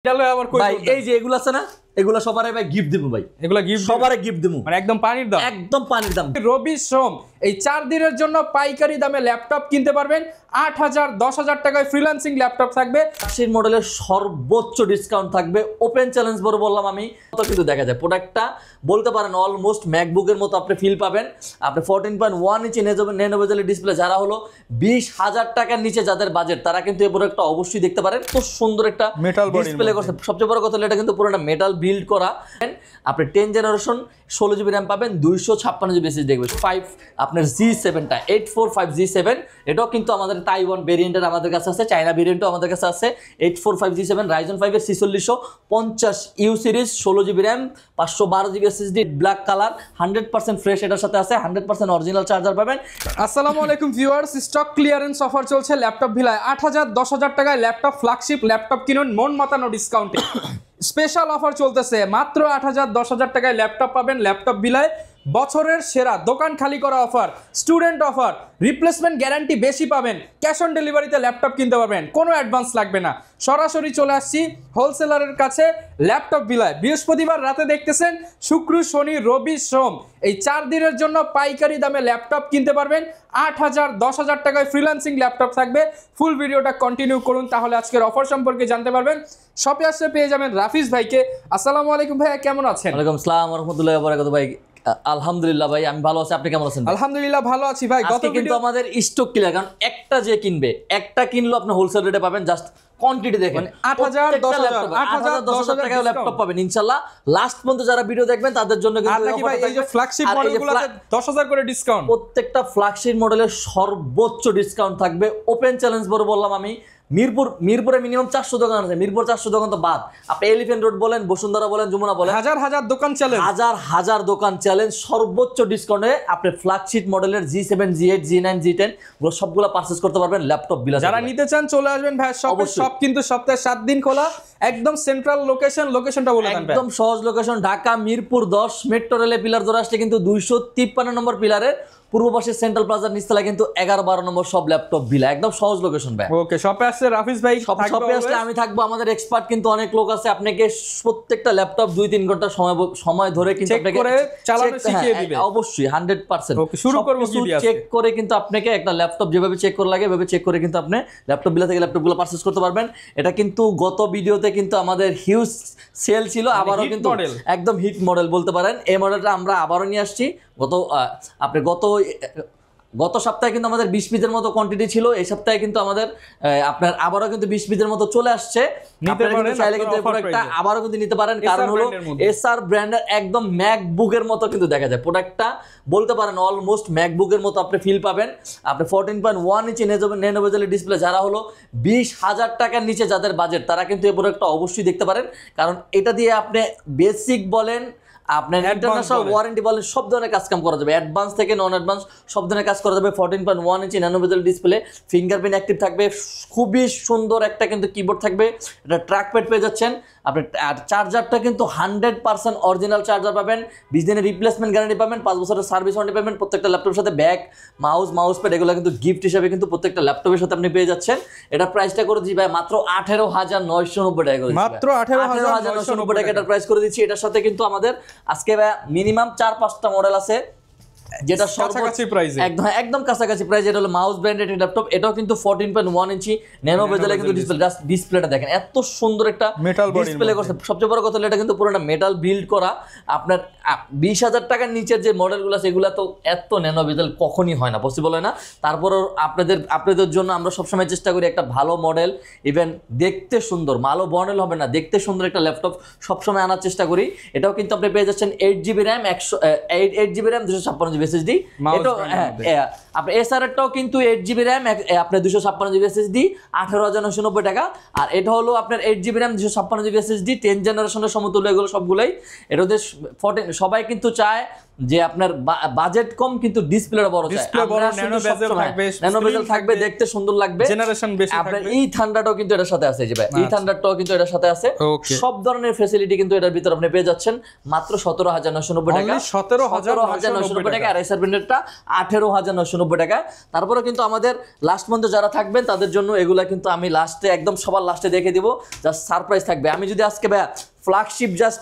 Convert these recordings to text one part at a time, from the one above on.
ভাই এই যে এগুলো আছে না, এগুলো সবারই ভাই গিফট দেব ভাই, এগুলা গিফট সবারই গিফট দেব, মানে একদম পানির দাম, একদম পানির দাম। রবি সোম এই 4 দিনের জন্য পাইকারি দামে ল্যাপটপ কিনতে পারবেন। 8,000 10,000 টাকায় ফ্রিল্যান্সিং ল্যাপটপ থাকবে। সেই মডেলের সর্বোচ্চ ডিসকাউন্ট থাকবে, ওপেন চ্যালেঞ্জ বড় বললাম আমি। তো কিন্তু দেখা যায় প্রোডাক্টটা বলতে পারেন অলমোস্ট ম্যাকবুকের মতো আপনি ফিল পাবেন। আপনি 14.1 ইঞ্চি ন্যানো বেজেলের ডিসপ্লে, যারা হলো 20,000 টাকার নিচে যাদের বাজেট, তারা কিন্তু এই প্রোডাক্টটা অবশ্যই দেখতে পারেন। তো সুন্দর একটা মেটাল ডিসপ্লে করছে, সবচেয়ে বড় কথা হলো এটা কিন্তু পুরোটা মেটাল বিল্ড করা। আপনি 10 জেনারেশন 16 জিবি র্যাম পাবেন, 256 জিবি এসএসডি দেখবেন। 5 আপনার G7টা 845G7, এটাও কিন্তু আমাদের তাইওয়ান ভেরিয়েন্টের আমাদের কাছে আছে, চায়না ভেরিয়েন্টও আমাদের কাছে আছে। 845G7 Ryzen 5 এর 4650U series 16 GB RAM 512 GB SSD, black colour, 100% fresh এটার সাথে আছে, 100% অরিজিনাল চার্জার পাবেন। আসসালামু আলাইকুম ভিউয়ার্স, স্টক ক্লিয়ারেন্স অফার চলছে ল্যাপটপ ভিলায়। 8,000 10,000 টাকায় ল্যাপটপ, ফ্ল্যাগশিপ ল্যাপটপ কিনুন মন মাতানো ডিসকাউন্টে। স্পেশাল অফার চলতেছে, মাত্র 8,000 10,000 টাকায় ল্যাপটপ পাবেন ল্যাপটপ ভিলায়। বছরের সেরা দোকান খালি করা offer, student offer, replacement guarantee বেশি পাবেন, ক্যাশ অন ডেলিভারিতে ল্যাপটপ কিনতে পারবেন, কোনো অ্যাডভান্স লাগবে না। সরাসরি চলে আসছি হোলসেলারের কাছে ল্যাপটপ বিলায়। বৃহস্পতিবার রাতে দেখতেছেন, শুক্র শনি রবি সোম এই 4 দিনের জন্য পাইকারি দামে ল্যাপটপ কিনতে পারবেন। 8,000 10,000 টাকায় ফ্রিল্যান্সিং ল্যাপটপ থাকবে। ফুল ভিডিওটা কন্টিনিউ করুন, তাহলে আজকের অফার সম্পর্কে জানতে পারবেন। শপে আসলে পেয়ে যাবেন রাফিজ ভাইকে। আসসালামু আলাইকুম ভাইয়া, কেমন আছেন? ওয়ালাইকুম আসসালাম ওয়া রাহমাতুল্লাহি ওয়া বারাকাতুহু। ভাই আলহামদুলিল্লাহ ভাই, আমি ভালো আছি, আপনি কেমন আছেন? আলহামদুলিল্লাহ ভালো আছি ভাই। গত কিন্তু আমাদের স্টক ক্লিয়ার, কারণ একটা যে কিনবে, একটা কিনলো আপনি হোলসেল রেটে পাবেন। জাস্ট কোয়ান্টিটি দেখেন, 8,000 10,000 টাকায় ল্যাপটপ পাবেন ইনশাআল্লাহ। লাস্ট পর্যন্ত যারা ভিডিও দেখবেন তাদের জন্য কিন্তু এই যে ফ্ল্যাগশিপ মডেলগুলোতে 10,000 করে ডিসকাউন্ট, প্রত্যেকটা ফ্ল্যাগশিপ মডেলের সর্বোচ্চ ডিসকাউন্ট থাকবে। ওপেন চ্যালেঞ্জ বড় বললাম আমি। মিরপুরে মিনিমাম 400 দোকান আছে, মিরপুর 400 দোকান তো বাদ, আপনি এলিফ্যান্ট রোড বলেন, বসুন্ধরা বলেন, যমুনা বলেন, হাজার দোকান চ্যালেঞ্জ, হাজার দোকান চ্যালেঞ্জ। সর্বোচ্চ ডিসকাউন্টে আপনি ফ্ল্যাগশিপ মডেলের G7 G8 G9 G10 গুলো সবগুলো পারচেজ করতে পারবেন ল্যাপটপ বিলাস। যারা নিতে চান চলে আসবেন ভাই শপে। সব কিন্তু সপ্তাহে 7 দিন খোলা, একদম সেন্ট্রাল লোকেশনটা বলে দেন। একদম সহজ লোকেশন, ঢাকা মিরপুর 10 মেট্রো রেলে পিলার ধরে আসলে কিন্তু 253 নম্বর পিলারের পূর্ব পাশে সেন্ট্রাল প্লাজার নিচতলা কিন্তু 11-12 নম্বর সব ল্যাপটপ ভিলা, একদম সহজ লোকেশন ভাই। ওকে, শপে আসলে রাফিজ ভাই, শপে আসলে আমি থাকবো, আমাদের এক্সপার্ট কিন্তু অনেক লোক আছে, আপনাকে প্রত্যেকটা ল্যাপটপ 2-3 ঘন্টা সময় ধরে কিন্তু আপনাকে চেক করে চালানো শিখিয়ে দিবে অবশ্যই 100%। ওকে, শুরু করব কি দিয়ে? চেক করে কিন্তু আপনাকে একটা ল্যাপটপ যেভাবে চেক করা লাগে এভাবে চেক করে কিন্তু আপনি ল্যাপটপ বিলা থেকে ল্যাপটপগুলো পারচেজ করতে পারবেন। এটা কিন্তু গত ভিডিওতে কিন্তু আমাদের হিউজ সেল ছিল, আবারও কিন্তু একদম হিট মডেল বলতে পারেন। এই মডেলটা আমরা আবারও নিয়ে আসছি। গত সপ্তাহে কিন্তু আমাদের 20 পিসের মতো কোয়ান্টিটি ছিল, এই সপ্তাহে কিন্তু আমাদের আপনার আবারও কিন্তু 20 পিসের মতো চলে আসছে। চাইলে কিন্তু প্রোডাক্টটা আবারও কিন্তু নিতে পারেন, কারণ হলো এসআর ব্র্যান্ডের একদম ম্যাকবুকের মতো কিন্তু দেখা যায় প্রোডাক্টটা, বলতে পারেন অলমোস্ট ম্যাকবুকের মতো আপনি ফিল পাবেন। আপনি 14.1 ইঞ্চি ন্যানো বেজেলের ডিসপ্লে, যারা হলো 20,000 টাকার নিচে যাদের বাজেট, তারা কিন্তু এই প্রোডাক্টটা অবশ্যই দেখতে পারেন। কারণ এটা দিয়ে আপনি বেসিক বলেন, আপনার ইন্টারন্যাশনাল ওয়ারেন্টি বলেন, সব ধরনের কাজ কাম করা যাবে, অ্যাডভান্স থেকে নন অ্যাডভান্স সব ধরনের কাজ করা যাবে। 14.1 ইঞ্চি ন্যানো বেজেল ডিসপ্লে, ফিঙ্গারপ্রিন্ট অ্যাক্টিভ থাকবে, খুবই সুন্দর একটা কিন্তু কিবোর্ড থাকবে, এটা ট্র্যাকপ্যাড পেয়ে যাচ্ছেন আপনি। আর চার্জারটা কিন্তু 100% অরিজিনাল চার্জার পাবেন, 20 দিনের রিপ্লেসমেন্ট গ্যারান্টি পাবেন, 5 বছরের সার্ভিস ওয়ারেন্টি পাবেন। প্রত্যেকটা ল্যাপটপের সাথে ব্যাগ, মাউস প্যাড এগুলো কিন্তু গিফট হিসেবে কিন্তু প্রত্যেকটা ল্যাপটপের সাথে আপনি পেয়ে যাচ্ছেন। এটা প্রাইসটা করে দিচ্ছি ভাই মাত্র 18,990 টাকা করে, মাত্র 18,990 টাকা এটার প্রাইস করে দিচ্ছি। এটার সাথে কিন্তু আমাদের আজকে মিনিমাম 4-5টা মডেল আছে, যেটা কাছাকাছি প্রাইসে, একদম কাছাকাছি প্রাইস। এটা হলো মাউস ব্র্যান্ডেড ল্যাপটপ, এটাও কিন্তু 14.1 ইঞ্চি ন্যানো বেজেলে কিন্তু ডিসপ্লেটা দেখেন, এত সুন্দর একটা ডিসপ্লে করছে। সবচেয়ে বড় কথা হলো এটা কিন্তু পুরোটা মেটাল বিল্ড করা। আপনার 20,000 টাকার নিচের যে মডেলগুলো আছে এগুলো তো এত ন্যানো বেজেল কখনই হয় না, পসিবল হয় না। তারপরও আপনাদের জন্য আমরা সবসময় চেষ্টা করি একটা ভালো মডেল, ইভেন দেখতে সুন্দর, ভালো মডেল হবে না, দেখতে সুন্দর একটা ল্যাপটপ সবসময় আনার চেষ্টা করি। এটাও কিন্তু আপনি পেয়ে যাচ্ছেন 8GB RAM 8GB RAM 256GB SSD। এটা আপনার এসআরটাও কিন্তু 8GB র্যাম আপনার 256GB SSD 18,990 টাকা। আর এটা হলো আপনার 8GB র্যাম 256GB SSD 10 জেনারেশনের সমতুল্য, এগুলো সবগুলোই। এটা ওদের 14 সবাই কিন্তু চায় যে আপনার বাজেট কম কিন্তু ডিসপ্লেটা বড় চায়, ন্যানো বেজেল থাকবে, দেখতে সুন্দর লাগবে, জেনারেশন বেশি থাকবে। আপনার এই থান্ডারটাও কিন্তু এটার সাথে আছে, যে ভাই এই থান্ডারটাও কিন্তু এটার সাথে আছে। সব ধরনের ফ্যাসিলিটি কিন্তু এটার ভিতর আপনি পেয়ে যাচ্ছেন মাত্র 17,990 টাকা, 17,990 টাকা। আর এসআর ব্র্যান্ডেরটা 18,990 990 টাকা। তারপরে কিন্তু আমাদের লাস্ট মান্থে যারা থাকবেন তাদের জন্য এগুলা কিন্তু আমি লাস্টে একদম সবার লাস্টে দেখে দিব, জাস্ট সারপ্রাইজ থাকবে। আমি যদি আজকে ভাইয়া ফ্ল্যাগশিপ জাস্ট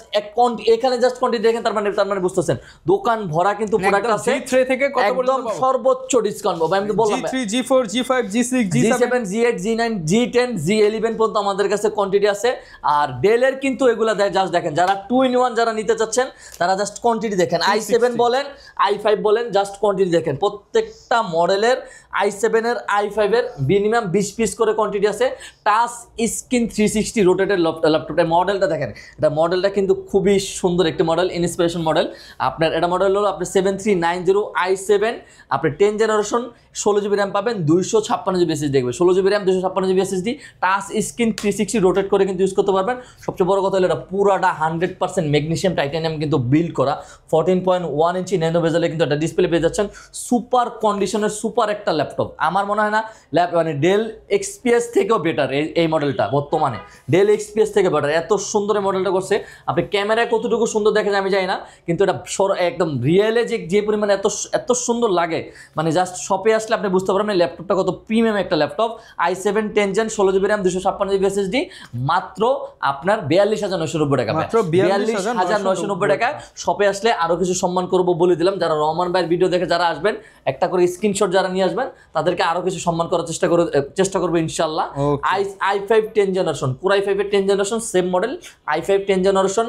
এখানে জাস্ট কোয়ান্টিটি দেখেন, তার মানে বুঝতেছেন দোকান ভরা কিন্তু প্রোডাক্ট আছে। G3 থেকে কত পর্যন্ত একদম সর্বোচ্চ ডিসকাউন্ট পাবো। আমি তো বললাম G3 G4 G5 G6 G7 G8 G9 G10 G11 পর্যন্ত আমাদের কাছে কোয়ান্টিটি আছে। আর ডেলের কিন্তু এগুলা জাস্ট দেখেন, যারা 2-in-1 যারা নিতে চাচ্ছেন তারা জাস্ট কোয়ান্টিটি দেখেন, i7 বলেন i5 বলেন, জাস্ট কোয়ান্টিটি দেখেন। প্রত্যেকটা মডেলের i7 এর i5 এর মিনিমাম 20 পিস করে কোয়ান্টিটি আছে। টাচ স্ক্রিন 360 রোটেটেড ল্যাপটপের মডেলটা দেখেন, এটা মডেলটা কিন্তু খুবই সুন্দর একটি মডেল, ইন্সপিরেশন মডেল। আপনার এটা মডেল হলো আপনার 7390 i7, আপনি 10 জেনারেশন, 16GB র্যাম পাবেন, 256GB SSD দেখবে, 16GB RAM 256GB SSD, touch screen 360 rotate করে কিন্তু ইউজ করতে পারবেন। সবচেয়ে বড় কথা হলো এটা পুরাটা 100% ম্যাগনেসিয়াম টাইটানিয়াম কিন্তু বিল্ড করা, 14.1 ইঞ্চি ন্যানো বেজেলে কিন্তু একটা ডিসপ্লে পেয়ে যাচ্ছেন। সুপার কন্ডিশনের সুপার একটা ল্যাপটপ, আমার মনে হয় না মানে ডেল এক্সপিএস থেকেও বেটার এই মডেলটা, বর্তমানে ডেল এক্সপিএস থেকে বেটার। এত সুন্দর এই মডেলটা করছে। আপনি ক্যামেরায় কতটুকু সুন্দর দেখে যায় আমি জানি না, কিন্তু এটা একদম রিয়েলে যে পরিমাণে এত সুন্দর লাগে, মানে জাস্ট শপে আসলে আপনি বুঝতে পারবেন ল্যাপটপটা কত প্রিমিয়াম একটা laptop. i7 10 gen 16GB RAM 256GB SSD, মাত্র আপনার 42,990 টাকা, মাত্র 42,990 টাকা। শপে আসলে আরো কিছু সম্মান করবো বলে দিলাম। যারা রহমান ভাইয়ের ভিডিও দেখে যারা আসবেন, একটা করে স্ক্রিনশট যারা নিয়ে আসবেন তাদেরকে আরো কিছু সম্মান করার চেষ্টা করবো ইনশাল্লাহ। i5 10 জেনারেশন, Core i5 এর 10 generation same model, i5 10 generation,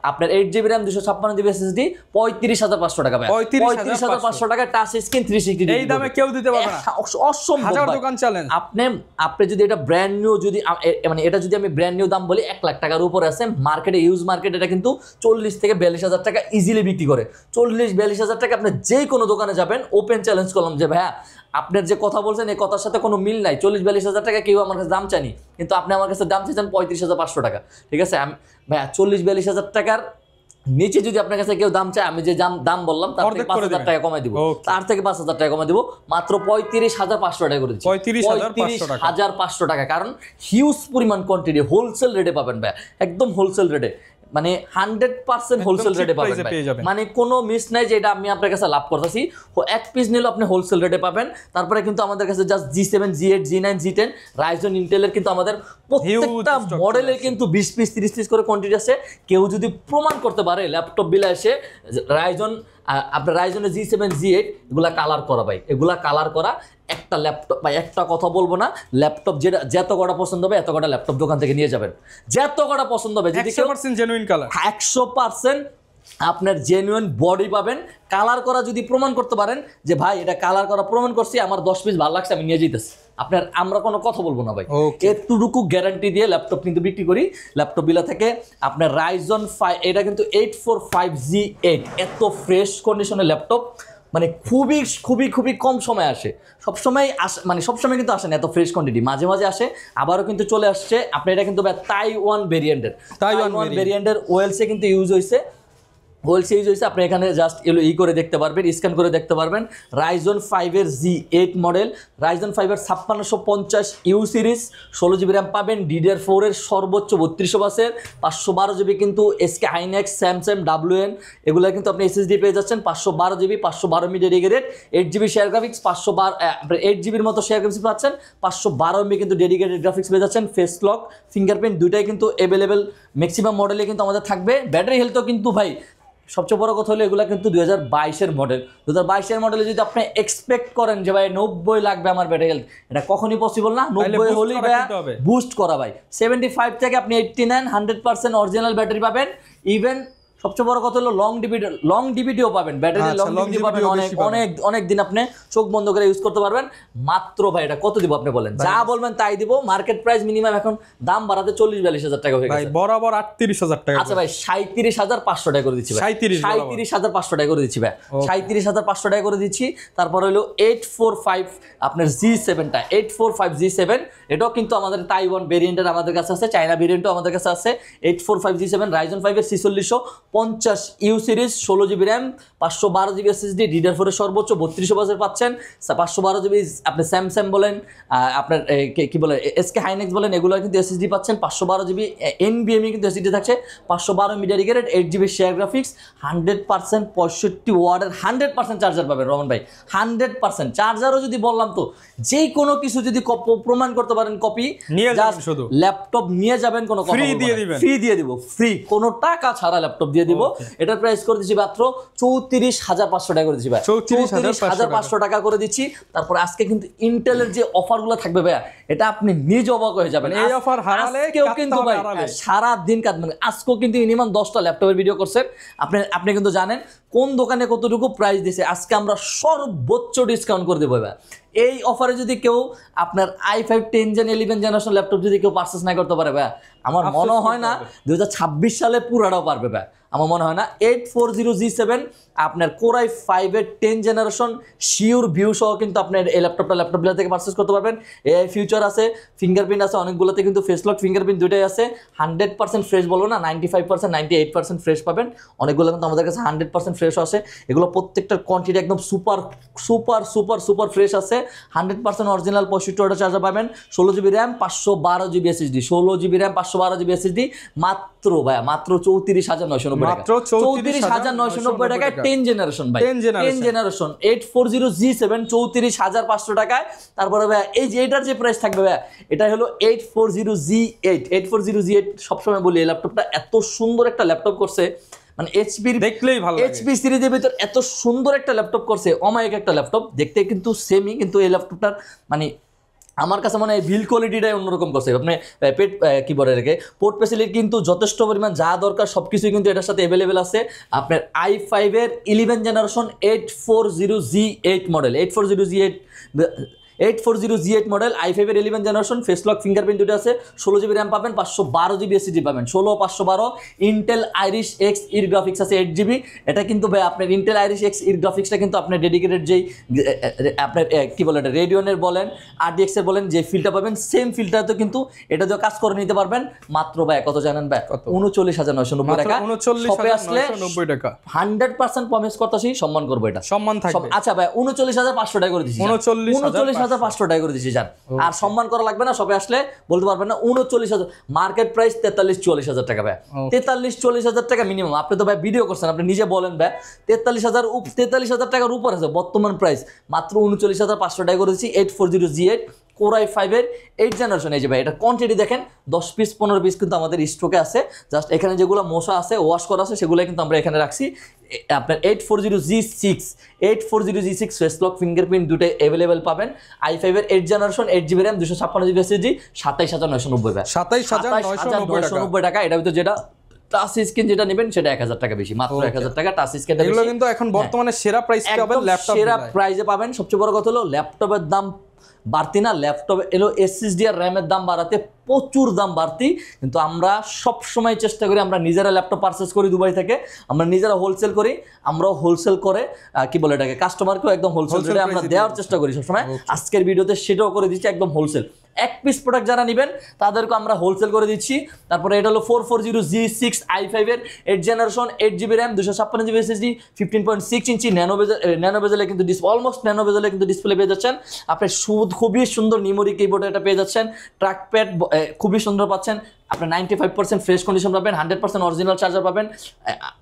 আপনার 8GB র্যাম 256GB SSD, 35,500 টাকা ভাই, 35,500 টাকা, টাচ স্ক্রিন 360 এই দামে কেউ দিতে পারবে না, অসম্ভব। হাজার দোকান চ্যালেঞ্জ। আপনি যদি এটা ব্র্যান্ড নিউ, যদি মানে এটা যদি আমি ব্র্যান্ড নিউ দাম বলি 1 লাখ টাকার উপরে আছে মার্কেটে, ইউজ মার্কেট এটা কিন্তু 40 থেকে 42,000 টাকা ইজিলি বিক্রি করে। 40-42,000 টাকা আপনি যে কোনো দোকানে যাবেন, ওপেন চ্যালেঞ্জ করলাম যে ভাইয়া আপনার যে কথা বলছেন এই কথার সাথে কোনো মিল নাই। 40-42,000 টাকা কেউ আমার কাছে দাম চাইনি, কিন্তু আপনি আমার কাছে দাম চাইছেন 35,500 টাকা। ঠিক আছে ভাইয়া, 40-42,000 টাকার নিচে যদি আপনার কাছে কেউ দাম চায়, আমি যে দাম বললাম তার থেকে 5,000 টাকা কমাই দিব, তার থেকে 5,000 টাকা কমাই দিব, মাত্র 35,500 টাকা করে দিচ্ছি, 35,500 টাকা। কারণ হিউজ পরিমাণ কোয়ান্টিটি, হোলসেল রেটে পাবেন ভাই, একদম হোলসেল রেটে, মানে 100% হোলসেল রেটে পাবেন, মানে কোনো মিস নাই যে এটা আমি আপনার কাছে লাভ করতেছি। এক পিস নিলে আপনি হোলসেল রেটে পাবেন। তারপরে কিন্তু আমাদের কাছে just G7 G8 G9 G10 Ryzen ইন্টেলের কিন্তু আমাদের প্রত্যেকটা মডেলের কিন্তু 20 পিস 30 পিস করে কোয়ান্টিটি আছে। কেউ যদি প্রমাণ করতে পারে ল্যাপটপ বিলে এসে রাইজন, আপনার রাইজনের G7 G8 এগুলা কালার করা ভাই, এগুলা কালার করা একটা ল্যাপটপ ভাই, একটা কথা বলবো না, ল্যাপটপ যেটা যত কটা পছন্দ হবে এত কটা ল্যাপটপ দোকান থেকে নিয়ে যাবেন, যত কটা পছন্দ হবে। যদি 100% জেনুইন কালার, 100% আপনার জেনুইন বডি পাবেন। কালার করা যদি প্রমাণ করতে পারেন যে ভাই এটা কালার করা প্রমাণ করছি, আমার 10 পিস ভালো লাগছে, আমি নিয়ে যেতেছি, আপনার আমরা কোনো কথা বলবো না ভাই। এতটুকু গ্যারান্টি দিয়ে ল্যাপটপ কিন্তু বিক্রি করি। ল্যাপটপ বিলা থেকে আপনার রাইজন 5, এটা কিন্তু 845G8, এত ফ্রেশ কন্ডিশনের ল্যাপটপ, মানে খুবই খুবই খুবই কম সময় আসে, সবসময় আসে, মানে সবসময় কিন্তু আসে না এত ফ্রেশ কোয়ান্টিটি, মাঝে মাঝে আসে, আবারও কিন্তু চলে আসছে। আপনার এটা কিন্তু তাইওয়ান ভেরিয়েন্টের ওয়েলসে কিন্তু ইউজ হয়েছে, আপনি এখানে জাস্ট করে দেখতে পারবেন, স্ক্যান করে দেখতে পারবেন। রাইজন 5 এর G8 মডেল, রাইজন 5 এর 5650 ইউ সিরিজ, 16GB র্যাম পাবেন, DDR4 এর সর্বোচ্চ 3200 বাসের, 512GB কিন্তু SK Hynix, স্যামসাং, WN এগুলো কিন্তু আপনি SSD পেয়ে যাচ্ছেন। 512GB 512 MB dedicated, 8GB share graphics, 8GBর মতো শেয়ার গ্রাফিক্স পাচ্ছেন, 512 MB কিন্তু ডেডিকেটেড গ্রাফিক্স পেয়ে যাচ্ছেন। ফেস লক, ফিঙ্গারপ্রিন্ট দুইটাই কিন্তু অ্যাভেলেবেল ম্যাক্সিমাম মডেলে কিন্তু আমাদের থাকবে। ব্যাটারি হেলথও কিন্তু ভাই সবচেয়ে বড় কথা হলো এগুলো কিন্তু 2022-এর মডেল। 2022-এর মডেলে যদি আপনি এক্সপেক্ট করেন যে ভাই 90 লাগবে আমার ব্যাটারি হেলথ, এটা কখনই পসিবল না। 90 হলেই ভাই বুস্ট করা ভাই, 75 থেকে আপনি 89 100% অরিজিনাল ব্যাটারি পাবেন। ইভেন সবচেয়ে বড় কথা হলো লং ডিভিডিও পাবেন, ব্যাটারি লং ডিভিডি পাবেন, অনেক দিন আপনি চোখ বন্ধ করে ইউজ করতে পারবেন। মাত্র ভাই এটা কত দিব আপনি বলেন, যা বলবেন তাই দিব। মার্কেট প্রাইস মিনিমাম এখন দাম বাড়াতে 40-42,000 টাকা হয়ে গেছে ভাই, বরাবর 38,000 টাকা। আচ্ছা ভাই 37,500 টাকা করে দিচ্ছি ভাই, 37,500 টাকা করে দিচ্ছি ভাই, 37,500 টাকা করে দিচ্ছি। তারপর হলো 845 আপনার G7টা, 845 G7 এটাও কিন্তু আমাদের তাইওয়ান ভেরিয়েন্টের আমাদের কাছে আছে, চায়না ভেরিয়েন্টও আমাদের কাছে আছে। 845 G7 রাইজন 5 এর 4600 50 you series 16 GB RAM 512 GB SSD DDR4 এর সর্বোচ্চ 32 বছর পাচ্ছেন 512 জিবি আপনি স্যামসাং বলেন আপনার কি বলে এসকে হাইনেক্স বলেন এগুলো কিন্তু এসএসডি পাচ্ছেন 512 জিবি এনবিএমই কিন্তু এসএসডি থাকছে 512 মিডিয়া রিগেটেড 8 জিবি শেয়ার গ্রাফিক্স 100% 65 ওয়াটের 100% চার্জার পাবেন রহমান ভাই 100% চার্জারও যদি বললাম তো যে কোনো কিছু যদি প্রমাণ করতে পারেন কপি নিয়ে যাবেন শুধু ল্যাপটপ নিয়ে যাবেন কোনো কথা ফ্রি দিয়ে দিবেন ফ্রি দিয়ে দিব ফ্রি কোনো টাকা ছাড়া ল্যাপটপ দিয়ে দিব এটার প্রাইস করে দিচ্ছি মাত্র 34500 টাকা করে দিচ্ছি ভাই 34500 টাকা করে দিচ্ছি তারপর আজকে কিন্তু ইন্টেলের যে অফারগুলো থাকবে ভাই এটা আপনি নিজে অবাক হয়ে যাবেন এই অফার হারালে কেউ কিন্তু ভাই সারা দিন কাটবেন আজকেও কিন্তু মিনিমাম 10টা ল্যাপটপের ভিডিও করছেন আপনি কিন্তু জানেন কোন দোকানে কতটুকু প্রাইস দিয়েছে আজকে আমরা সর্বোচ্চ ডিসকাউন্ট করে দেবো ভাই এই অফারে যদি কেউ আপনার i5 10 জেন 11 জেনারেশন ল্যাপটপ যদি কেউ পারচেজ না করতে পারে ভাই আমার মনে হয় না 2026 সালে পুরাটাও পারবে ভাই আমার মনে হয় না 840G7 আপনার Core i5 এর 10 জেনারেশন শিওর ভিউ সহ কিন্তু আপনার এই ল্যাপটপগুলো থেকে পারচেজ করতে পারবেন AI ফিউচার আছে ফিঙ্গারপ্রিন্ট আছে অনেকগুলোতে কিন্তু ফেস লক ফিঙ্গারপ্রিন্ট দুটোই আছে 100% ফ্রেশ বলবো না 95% 98% ফ্রেশ পাবেন অনেকগুলো কিন্তু আমাদের কাছে 100% ফ্রেশ আছে এগুলো প্রত্যেকটার কোয়ান্টিটি একদম super super super super fresh আছে 100% অরিজিনাল 65 ওয়াটের চার্জার পাবেন 16 GB RAM 512 GB SSD 16 GB RAM 512 GB SSD মাত্র ভাই মাত্র 34990 টাকা মাত্র 34990 টাকায় 10 জেনারেশন ভাই 10 জেনারেশন 840G7 34500 টাকায় তারপরে ভাই এই যে এটার যে প্রাইস থাকবে ভাই এটা হলো 840G8 সবসময় বলি এই ল্যাপটপটা এত সুন্দর একটা ল্যাপটপ করছে মানে এইচপি দেখলেই ভালো লাগে এইচপি সিরিজের ভিতর এত সুন্দর একটা ল্যাপটপ করছে অমায়িক একটা ল্যাপটপ দেখতে কিন্তু সেমই কিন্তু এই ল্যাপটপটার মানে আমার কাছে মনে হয় বিল কোয়ালিটিটাই অন্যরকম করছে আপনি কি বলে রেখে পোর্ট ফ্যাসিলিটি কিন্তু যথেষ্ট পরিমাণ যা দরকার সব কিছুই কিন্তু এটার সাথে অ্যাভেলেবেল আছে আপনার i5 এর 11 generation 840G8 model 840G8 model i5 এর 11 জেনারেশন ফেস লক ফিঙ্গারপ্রিন্ট দুটো আছে 16 জিবি র্যাম পাবেন 512 জিবি এসএসডি পাবেন 512 ইন্টেল আইরিশ এক্স ইর গ্রাফিক্স আছে 8 জিবি এটা কিন্তু ভাই আপনার ইন্টেল আইরিশ এক্স ইর গ্রাফিক্সটা কিন্তু আপনার ডেডিকেটেড যেই আপনার কি বলে এটা রেডিয়নের বলেন RDX এর বলেন যে ফিলটা পাবেন সেম ফিলটাতে কিন্তু এটা দিয়ে কাজ করে নিতে পারবেন মাত্র ভাই কত জানেন ভাই 39990 টাকা 39990 টাকা 100% প্রমিস করতেছি সম্মান করব এটা সম্মান থাকবে আচ্ছা ভাই 39500 টাকা করে দিছি 39500 টাকা করে দিছি জান আর সম্মান করা লাগবে না সবে আসলে বলতে পারবেন না 39000 মার্কেট প্রাইস 43-40000 টাকা ভাই 43-40000 টাকা মিনিমাম আপনি তো ভাই ভিডিও করছেন আপনি নিজে বলেন ভাই 43000 টাকার উপর আছে বর্তমান প্রাইস মাত্র 39500 টাকা করে দিছি 840G8 Core i5 এর 8 জেনারেশন এই যে ভাই এটা কোয়ান্টিটি দেখেন 10 পিস 15 পিস কিন্তু আমাদের স্টকে আছে জাস্ট এখানে যেগুলো মশা আছে ওয়াশ করা আছে সেগুলো কিন্তু আমরা এখানে রাখছি আপনার 840G6 ফেস লক ফিঙ্গারপ্রিন্ট দুটোই अवेलेबल পাবেন i5 এর 8 generation 8GB RAM 256GB SSD 27990 ভাই 27990 টাকা এটা ভিতর যেটা টাচ স্ক্রিন যেটা নেবেন সেটা 1000 টাকা বেশি মাত্র 1000 টাকা টাচ স্ক্রিনটা এগুলো কিন্তু এখন বর্তমানে সেরা প্রাইসে পাবেন ল্যাপটপ সেরা প্রাইসে পাবেন সবচেয়ে বড় কথা হলো ল্যাপটপের দাম বাড়তি না ল্যাপটপ এলো এসএসডি আর র্যামের দাম বাড়াতে প্রচুর দাম বাড়তি কিন্তু আমরা সব সময় চেষ্টা করি আমরা নিজেরা ল্যাপটপ পারচেজ করি দুবাই থেকে আমরা নিজেরা হোলসেল করি আমরাও হোলসেল করে কি বলে এটাকে কাস্টমারকেও একদম হোলসেল রেটে আমরা দেওয়ার চেষ্টা করি সবসময় আজকের ভিডিওতে সেটাও করে দিচ্ছি একদম হোলসেল এক পিস প্রোডাক্ট যারা নেবেন তাদেরকে আমরা হোলসেল করে দিচ্ছি তারপরে এটা হলো 440G6 i5 এর 8 generation 8GB RAM 256GB SSD 15.6 inch nano বেজেলে কিন্তু অলমোস্ট ন্যানো বেজেলে কিন্তু ডিসপ্লে পেয়ে যাচ্ছেন আপনি খুবই সুন্দর নিমোরি কিবোর্ড এটা পেয়ে যাচ্ছেন ট্র্যাকপ্যাড খুবই সুন্দর পাচ্ছেন আপনার 95% ফ্রেশ কন্ডিশন পাবেন 100% অরিজিনাল চার্জার পাবেন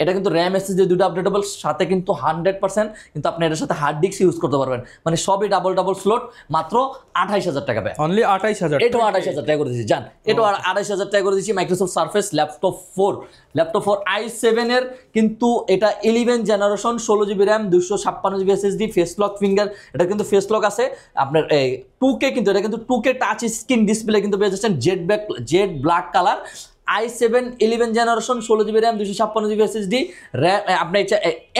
এটা কিন্তু র্যাম এসএসডি দুটো আপডেটেবল সাথে কিন্তু 100% কিন্তু আপনি এর সাথে হার্ড ডিস্ক ইউজ করতে পারবেন মানে সবই ডাবল স্লট মাত্র 28000 টাকা পায় অনলি 28000 এটা 28000 টাকা করে দিয়েছি জান এটা 28000 টাকা করে দিয়েছি মাইক্রোসফট সারফেস ল্যাপটপ 4 i7 এর কিন্তু এটা 11 generation 16GB RAM 256GB SSD face lock finger এটা কিন্তু ফেস লক আছে আপনার 2K কিন্তু এটা কিন্তু 2K টাচ স্ক্রিন ডিসপ্লে কিন্তু পেয়ে যাচ্ছেন jet black colour i7 11 generation 16GB RAM 256GB SSD RAM আপনি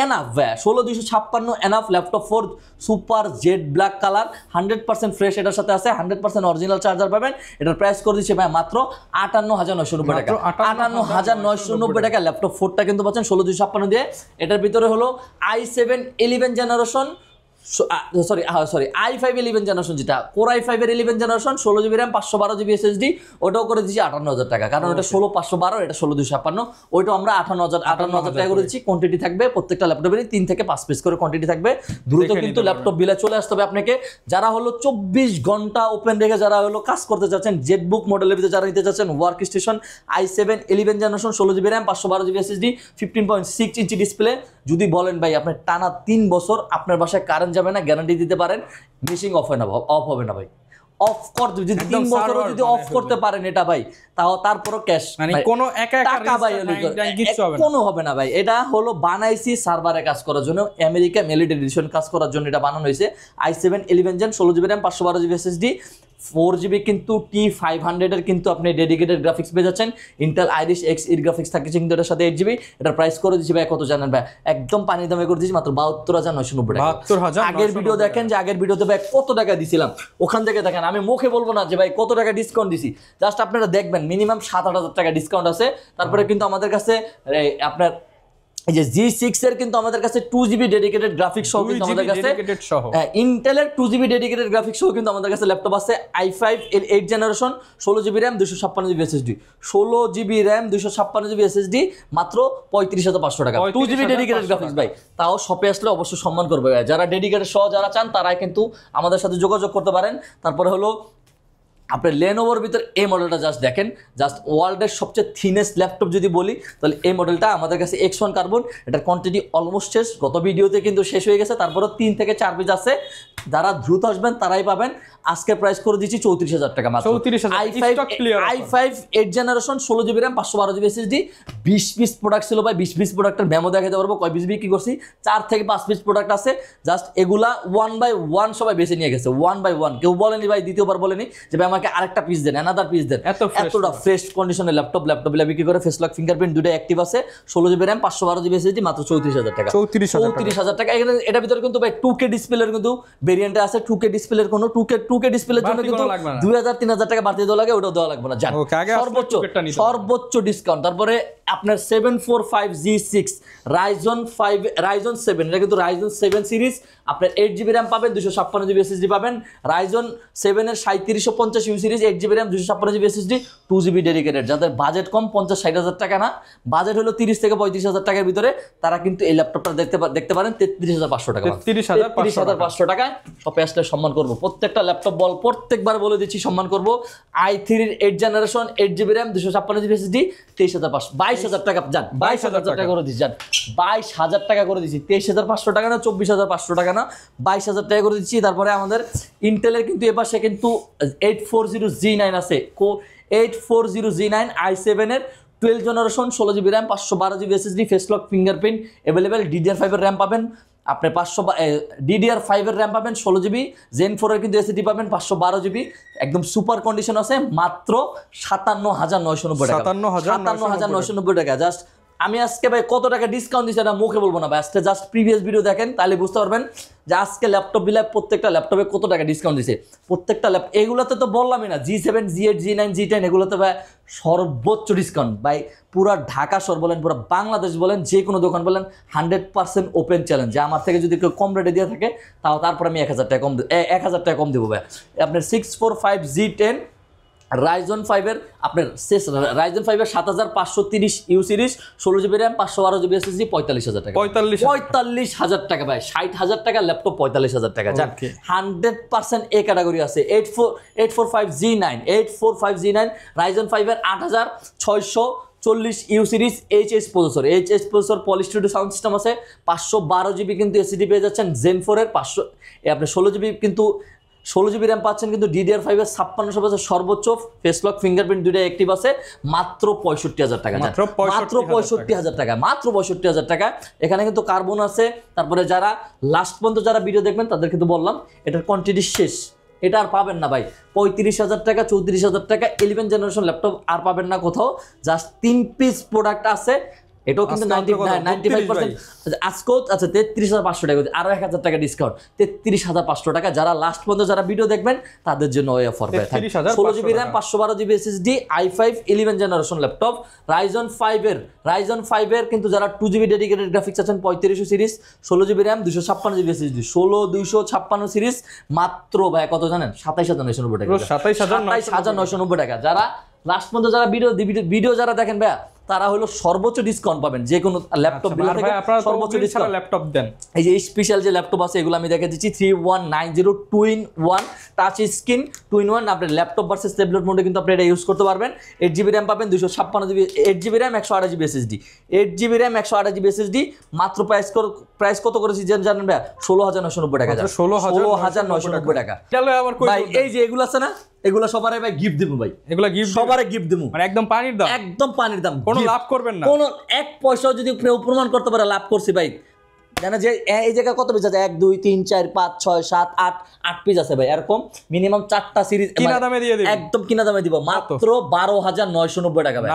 enough 16256 enough laptop 4 super jet black colour 100% fresh এটার সাথে আছে 100% অরিজিনাল চার্জার পাবেন এটার প্রাইস করে দিচ্ছে ভাই মাত্র 58990 টাকা 58990 টাকা ল্যাপটপ 4টা কিন্তু পাচ্ছেন 16256 দিয়ে এটার ভিতরে হলো i7 11 generation sorry i5 11 generation, যেটা কোর i5 এর 11 generation 16 GB RAM 512 GB SSD, ওটাও করে দিচ্ছি 58,000 টাকা, কারণ এটা 16512, এটা 16256, ওইটা আমরা 58,000 টাকা করে দিচ্ছি। কোয়ান্টিটি থাকবে প্রত্যেকটা ল্যাপটপেরই 3 থেকে 5 পিস করে কোয়ান্টিটি থাকবে। দ্রুত কিন্তু ল্যাপটপ বিলে চলে আসতে হবে আপনাকে। যারা হলো 24 ঘন্টা ওপেন রেখে যারা হলো কাজ করতে চাচ্ছেন, জেটবুক মডেলের ভিতরে যারা নিতে চাচ্ছেন, work station i7 11 generation 16 GB RAM 512 GB SSD 15.6 inch display, যদি বলেন ভাই আপনার টানা 3 বছর আপনার বাসায় কারেন্ট যাবে না, গ্যারান্টি দিতে পারেন, মেশিং অফ হবে না ভাই। অফ করতে যদি 3 বছর যদি অফ করতে পারেন এটা ভাই, তাও তারপরও ক্যাশ মানে কোনো টাকা ভাই কোনো হবে না ভাই। এটা হলো বানাইছি সার্ভারে কাজ করার জন্য, আমেরিকা মিলিটারি এডিশন কাজ করার জন্য এটা বানানো হয়েছে। i7 11 gen 16 GB RAM 512 GB SSD 4 GB কিন্তু T500 এর কিন্তু আপনি ডেডিকেটেড গ্রাফিক্স পেয়ে যাচ্ছেন। ইন্টেল আইরিশ এক্স এর গ্রাফিক্স থাকছে কিন্তু এটার সাথে 8 জিবি। এটার প্রাইস করে দিচ্ছি ভাই কত জানেন ভাই? একদম পানির দামে করে দিচ্ছি মাত্র 72,990 টাকা। 72,990 আগের ভিডিও দেখেন যে আগের ভিডিওতে ভাই কত টাকা দিছিলাম, ওখান থেকে দেখেন। আমি মুখে বলবো না যে ভাই কত টাকা ডিসকাউন্ট দিছি, জাস্ট আপনারা দেখবেন মিনিমাম 7-8 হাজার টাকা ডিসকাউন্ট আছে। তারপরে কিন্তু আমাদের কাছে আপনার এই যে G6 এর কিন্তু আমাদের কাছে 2 জিবি ডেডিকেটেড গ্রাফিক্স সহ কিন্তু আমাদের কাছে ইন্টেলের 2 জিবি ডেডিকেটেড গ্রাফিক্স সহ কিন্তু আমাদের কাছে ল্যাপটপ আছে। i5 এর 8 generation 16 GB RAM 256 GB SSD 16 GB RAM 256 GB SSD মাত্র 35,500 টাকা। 2 জিবি ডেডিকেটেড গ্রাফিক্স ভাই, তাও শপে আসলে অবশ্যই সম্মান করবে ভাই। যারা ডেডিকেটেড সহ যারা চান তারাই কিন্তু আমাদের সাথে যোগাযোগ করতে পারেন। তারপরে হলো আপনার লেনোভোর ভিতর এই মডেলটা জাস্ট দেখেন, জাস্ট ওয়ার্ল্ডের সবচেয়ে থিনেস্ট ল্যাপটপ যদি বলি তাহলে এই মডেলটা আমাদের কাছে X1 কার্বন। এটার কোয়ান্টিটি অলমোস্ট শেষ, গত ভিডিওতে কিন্তু শেষ হয়ে গেছে, তারপরে 3 থেকে 4 পিস আছে। যারা দ্রুত আসবেন তারাই পাবেন। আজকে প্রাইস করে দিচ্ছি 34,000 টাকা মাত্র। i5 8 generation 16 GB RAM 512 GB SSD 20 piece product ছিল ভাই। 20 পিস প্রোডাক্টের মেমো দেখাতে পারবো কয় পিস বিক্রি করছি। 4 থেকে 5 পিস প্রোডাক্ট আছে, জাস্ট এগুলা 1 বাই 1 সবাই বেছে নিয়ে গেছে। 1 বাই 1 কেউ বলেনি ভাই, দ্বিতীয়বার বলেনি যে ভাই আমাকে আরেকটা পিস দেন, অ্যানাদার পিস দেন। এতটা ফ্রেশ কন্ডিশনের ল্যাপটপ বিক্রি করে। ফেস লক ফিঙ্গারপ্রিন্ট দুটো অ্যাক্টিভ আছে। 16 জিবি র্যাম 512 জিবি এসএসডি মাত্র 34,000 টাকা। 34,000 টাকা। এখানে এটার ভিতরে কিন্তু ভাই 2K ডিসপ্লের কিন্তু ভেরিয়েন্ট আছে। 2K ডিসপ্লের কোনো 2K ডিসপ্লের জন্য কিন্তু 2,000-3,000 টাকা বাড়তি দেওয়া লাগে, ওটাও দেওয়া লাগবে না। সর্বোচ্চ ডিসকাউন্ট। তারপরে আপনার 745G6 Ryzen 7, এটা কিন্তু Ryzen 7 সিরিজ। আপনার 8 জিবি র্যাম পাবেন 256 জিবি এসএসডি পাবেন। Ryzen 7 এর 3750U series 8 GB RAM 256 GB SSD 2 GB dedicated. যাদের বাজেট কম 50-60 হাজার টাকা না, বাজেট হলো 30 থেকে 35 হাজার টাকার ভিতরে, তারা কিন্তু এই ল্যাপটপটা দেখতে পারেন 33,500 টাকা। 33,500 টাকা শপে আসলে সম্মান করবো। প্রত্যেকটা ল্যাপটপ প্রত্যেকবার বলে দিচ্ছি সম্মান করবো। i3 এর 8 generation 8 GB RAM 256 GB SSD 22,500 টাকা যান, 22,000 টাকা করে দিচ্ছি, যান 22,000 টাকা করে দিচ্ছি। 23,500 টাকা না, 24,500 টাকা না, 22,000 টাকা করে দিচ্ছি। তারপরে আমাদের ইন্টেলের কিন্তু এপাশে কিন্তু 840G9 আছে, 840G9 i7 এর 12 generation 16 GB RAM 512 GB SSD face lock fingerprint available. DDR5 এর র্যাম পাবেন আপনি DDR5 এর র্যাম পাবেন 16 জিবি। Zen 4 এর কিন্তু এসএসডি পাবেন 512 জিবি। একদম সুপার কন্ডিশন আছে, মাত্র 57,990 টাকা। 57,990 টাকা। জাস্ট আমি আজকে ভাই কত টাকা ডিসকাউন্ট দিচ্ছি এটা মুখে বলবো না ভাই, আজকে জাস্ট প্রিভিয়াস ভিডিও দেখেন তাহলে বুঝতে পারবেন যে আজকে ল্যাপটপ বিলায় প্রত্যেকটা ল্যাপটপে কত টাকা ডিসকাউন্ট দিচ্ছে। প্রত্যেকটা ল্যাপটপ এগুলোতে তো বললামই না, G7 G8 G9 G10 এগুলোতে ভাই সর্বোচ্চ ডিসকাউন্ট ভাই। পুরা ঢাকা শহর বলেন, পুরো বাংলাদেশ বলেন, যে কোনো দোকান বলেন 100% ওপেন চ্যালেঞ্জ। যে আমার থেকে যদি কেউ কম রেটে দিয়ে থাকে তারপর আমি 1,000 টাকা কম দেবো ভাই। আপনার 645G10 Ryzen 5 এর আপনার Ryzen 5 এর 7530U series 16 GB RAM 512 GB SSD 45,000 টাকা। 45,000 টাকা ভাই। 60,000 টাকা ল্যাপটপ 45,000 টাকা। যান 100% এ ক্যাটাগরি আছে। 845G9 Ryzen 5 এর 8640U series HS processor Poly Studio sound system আছে। 512 জিবি কিন্তু এসএসডি পেয়ে যাচ্ছেন। Zen 4 এর 500 আপনি 16 জিবি কিন্তু 16 জিবি র্যাম পাচ্ছেন কিন্তু DDR5 এর 56% সর্বোচ্চ ফেস লক ফিঙ্গারপ্রিন্ট দুটো অ্যাক্টিভ আছে। মাত্র 65,000 টাকা। মাত্র 65,000 টাকা। মাত্র 65,000 টাকা। এখানে কিন্তু কার্বন আছে। তারপরে যারা লাস্ট পর্যন্ত যারা ভিডিও দেখবেন তাদের কিন্তু বললাম এটার কোয়ান্টিটি শেষ, এটা আর পাবেন না ভাই। 35,000 টাকা 34,000 টাকা 11 জেনারেশন ল্যাপটপ আর পাবেন না কোথাও। জাস্ট 3 পিস প্রোডাক্ট আছে এটাও কিন্তু 95% আজকেও আচ্ছা 33,500 টাকা, আরো 1,000 টাকা ডিসকাউন্ট, 33,500 টাকা। যারা লাস্ট পর্যন্ত যারা ভিডিও দেখবেন তাদের জন্য ওই অফার পায়। 16 GB RAM, 512 GB SSD, i5 11 generation laptop, Ryzen 5 এর কিন্তু যারা 2 জিবি ডেডিকেটেড গ্রাফিক্স আছেন 3500 series, 16 GB RAM, 256 GB SSD, 256 series মাত্র ভাই কত জানেন? 27,990 টাকা। 27,990 টাকা। যারা লাস্ট পর্যন্ত যারা ভিডিও যারা দেখেন ভাইয়া, তারা হলো সর্বোচ্চ ডিসকাউন্ট পাবেন যে কোনো ল্যাপটপ থেকে, সর্বোচ্চ ডিসকাউন্ট ল্যাপটপ দেন। এই যে স্পেশাল যে ল্যাপটপ আছে এগুলো আমি দেখে দিচ্ছি, 3190 2-in-1 টাচ স্ক্রিন 2-in-1। আপনি ল্যাপটপ ভার্সেস ট্যাবলেট মোডে কিন্তু আপনি এটা ইউজ করতে পারবেন। 8 জিবি র্যাম পাবেন, 256 GB, 8 GB RAM, 128 GB SSD, 8 GB RAM, 128 GB SSD. মাত্র প্রাইস কত করেছি জানেন ভাই? 16,990 টাকা। 16,990 টাকা। চলো আবার কই ভাই এই যে এগুলো আছে না, এগুলা সবারে ভাই গিফট দেবো ভাই, এগুলা গিফট সবারে গিফট দেবো, মানে একদম পানির দাম, একদম পানির দাম, কোনো লাভ করবেন না, কোনো 1 পয়সাও যদি প্রমাণ করতে পারে লাভ করছি ভাই। জানা যে এই জায়গায় কত পিস আছে? 1 2 3 4 5 6 7 8 পিস আছে ভাই। এরকম মিনিমাম 4টা সিরিজ কিনা দামে দিয়ে দিবেন, একদম কিনা দামে দিব, মাত্র 12,990 টাকা ভাই।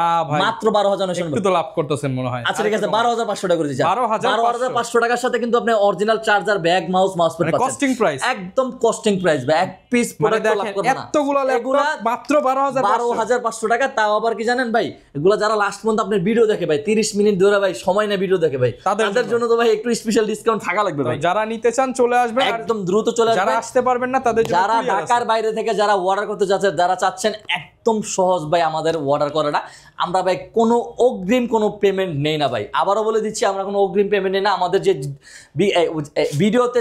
মাত্র 12,990। একটু তো লাভ করতেছেন মনে হয়। আচ্ছা ঠিক আছে, 12,500 টাকা করে দিচ্ছি। 12,500 টাকার সাথে কিন্তু আপনি original charger, bag, mouse pad পাচ্ছেন। কস্টিং প্রাইস, একদম কস্টিং প্রাইস ভাই। এক পিস প্রোডাক্ট লাভ করবেন না। এতগুলো ল্যাপটপ মাত্র 12,500 টাকা। তাও আবার কি জানেন ভাই, এগুলা যারা লাস্ট পর্যন্ত আপনার ভিডিও দেখে ভাই, 30 মিনিট ধরে ভাই সময় না ভিডিও দেখে ভাই, তাদের জন্য তো ভাই একটু স্পেশাল ডিসকাউন্ট থাকা লাগবে ভাই। যারা নিতে চান চলে আসবেন, একদম দ্রুত চলে আসবেন। যারা আসতে পারবেন না তাদের জন্য, যারা ঢাকার বাইরে থেকে যারা অর্ডার করতে যাচ্ছেন, যারা চাচ্ছেন একদম সহজ ভাই আমাদের অর্ডার করাটা, আমরা ভাই কোনো অগ্রিম কোনো পেমেন্ট নেই না ভাই। আবারও বলে দিচ্ছি, আমরা কোনো অগ্রিম পেমেন্ট নেই না। আমাদের যে ভিডিওতে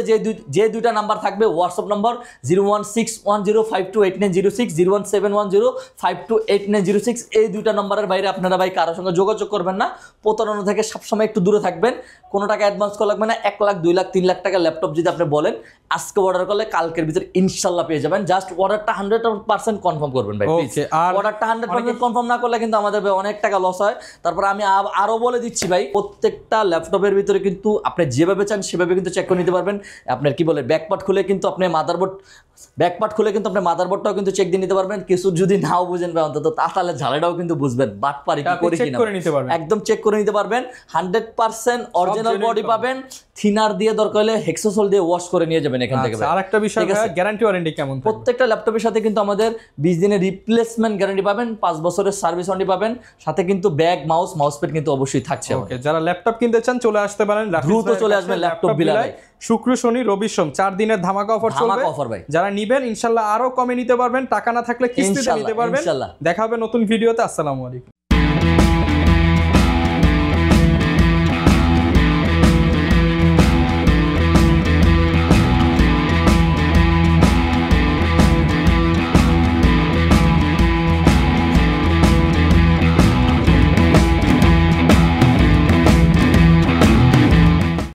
যে দুইটা নাম্বার থাকবে, হোয়াটসঅ্যাপ নাম্বার 01610528906, 01710528906, এই দুইটা নাম্বারের বাইরে আপনারা ভাই কারোর সঙ্গে যোগাযোগ করবেন না। প্রতারণা থেকে সবসময় একটু দূরে থাকবেন। কোনো টাকা অ্যাডভান্স করা লাগবে না। 1 লাখ 2 লাখ 3 লাখ টাকা ল্যাপটপ যদি আপনি বলেন, আজকে অর্ডার করলে কালকের ভিতরে ইনশাল্লাহ পেয়ে যাবেন। জাস্ট অর্ডারটা 100% কনফার্ম করবেন ভাই প্লিজ। অর্ডারটা 100% কনফার্ম না করলে কিন্তু আমাদের অনেক টাকা লস হয়। তারপর আমি আরো বলে দিচ্ছি ভাই, প্রত্যেকটা ল্যাপটপের ভিতরে কিন্তু আপনি যেভাবে চান সেভাবে কিন্তু চেক করে নিতে পারবেন। আপনার কি বলে ব্যাকপার্ট খুলে কিন্তু আপনি মাদারবোর্ডটাও কিন্তু চেক দিয়ে নিতে পারবেন। কিছু যদি নাও বুঝেন ভাই, অন্তত তাহলে ঝালেটাও কিন্তু বুঝবেন, বাটপারি কি করি কিনা একদম চেক করে নিতে পারবেন। 100% অরিজিনাল বডি পাবেন। থিনার দিয়ে দরকার হলে হেক্সোসোল দিয়ে ওয়াশ করে নিয়ে যাবেন এখান থেকে। আরেকটা বিষয়, গ্যারান্টি ওয়ারেন্টি কেমন? প্রত্যেকটা ল্যাপটপের সাথে কিন্তু আমাদের 20 দিনের রিপ্লেসমেন্ট গ্যারান্টি পাবেন, 5 বছরের সার্ভিস ওয়ারেন্টি পাবেন, সাথে কিন্তু ব্যাগ, মাউস প্যাড কিন্তু অবশ্যই থাকছে। ওকে, যারা ল্যাপটপ কিনতে চান চলে আসতে পারেন, দ্রুত চলে আসবেন ল্যাপটপ বিলায়। শুক্র, শনি, রবি, সোম 4 দিনের ধামাকা অফার চলবে। যারা নিবেন ইনশাআল্লাহ আরো কমে নিতে পারবেন, টাকা না থাকলে কিস্তিতে নিতে পারবেন। দেখা হবে নতুন ভিডিওতে। আসসালামু আলাইকুম।